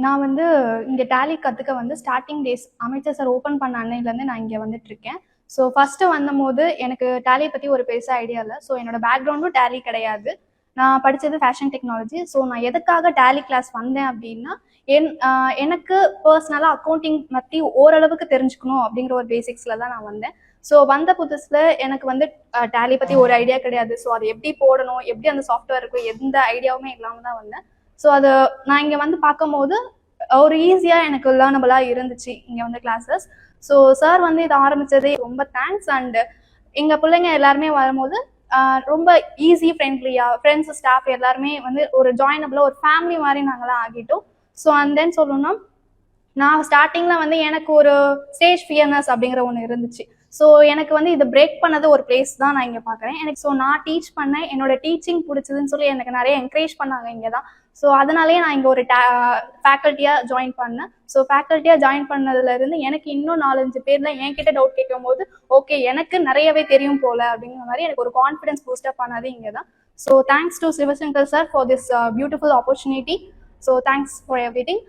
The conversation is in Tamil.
நான் வந்து இங்கே டேலி கற்றுக்க வந்து ஸ்டார்டிங் டேஸ் அமைச்சர் சார் ஓப்பன் பண்ண அன்னையிலேருந்து நான் இங்கே வந்துட்டு இருக்கேன். ஸோ ஃபஸ்ட்டு வந்தபோது எனக்கு டேலியை பற்றி ஒரு பெருசாக ஐடியா இல்லை. ஸோ என்னோட பேக்ரவுண்டும் டேலி கிடையாது. நான் படித்தது ஃபேஷன் டெக்னாலஜி. ஸோ நான் எதுக்காக டேலி கிளாஸ் வந்தேன் அப்படின்னா, எனக்கு பர்சனலாக அக்கௌண்டிங் பற்றி ஓரளவுக்கு தெரிஞ்சுக்கணும் அப்படிங்கிற ஒரு பேசிக்ஸில் தான் நான் வந்தேன். ஸோ வந்த புதுசில் எனக்கு வந்து டேலி பற்றி ஒரு ஐடியா கிடையாது. ஸோ அதை எப்படி போடணும், எப்படி அந்த சாஃப்ட்வேர் இருக்கும், எந்த ஐடியாவுமே இல்லாமல் தான் வந்தேன். ஸோ அது நான் இங்கே வந்து பார்க்கும்போது ஒரு ஈஸியாக எனக்கு லேர்னபிளாக இருந்துச்சு இங்கே வந்து கிளாஸஸ். ஸோ சார் வந்து இதை ஆரம்பித்ததே ரொம்ப தேங்க்ஸ். அண்டு எங்கள் பிள்ளைங்க எல்லாருமே வரும்போது ரொம்ப ஈஸி ஃப்ரெண்ட்லியாக ஃப்ரெண்ட்ஸ் ஸ்டாஃப் எல்லாருமே வந்து ஒரு ஜாயினபிளாக ஒரு ஃபேமிலி மாதிரி நாங்களாம் ஆகிட்டோம். ஸோ அண்ட் தென் சொல்லணும்னா, நான் ஸ்டார்டிங்கில் வந்து எனக்கு ஒரு ஸ்டேஜ் ஃபியர்னஸ் அப்படிங்கிற ஒன்று இருந்துச்சு. ஸோ எனக்கு வந்து இதை பிரேக் பண்ணது ஒரு பிளேஸ் தான் நான் இங்கே பார்க்குறேன். எனக்கு ஸோ நான் டீச் பண்ணேன், என்னோட டீச்சிங் பிடிச்சதுன்னு சொல்லி எனக்கு நிறைய என்கரேஜ் பண்ணாங்க இங்கே தான். ஸோ அதனாலேயே நான் இங்கே ஒரு ஃபேக்கல்ட்டியாக ஜாயின் பண்ணேன். ஸோ ஃபேக்கல்ட்டியாக ஜாயின் பண்ணதுலேருந்து எனக்கு இன்னும் 4-5 பேர்ல என்கிட்ட டவுட் கேட்கும் போது ஓகே எனக்கு நிறையவே தெரியும் போல அப்படிங்கிற மாதிரி எனக்கு ஒரு கான்ஃபிடன்ஸ் பூஸ்டப் பண்ணது இங்கே தான். So thanks to Sivasankar sir for this beautiful opportunity. So thanks for everything.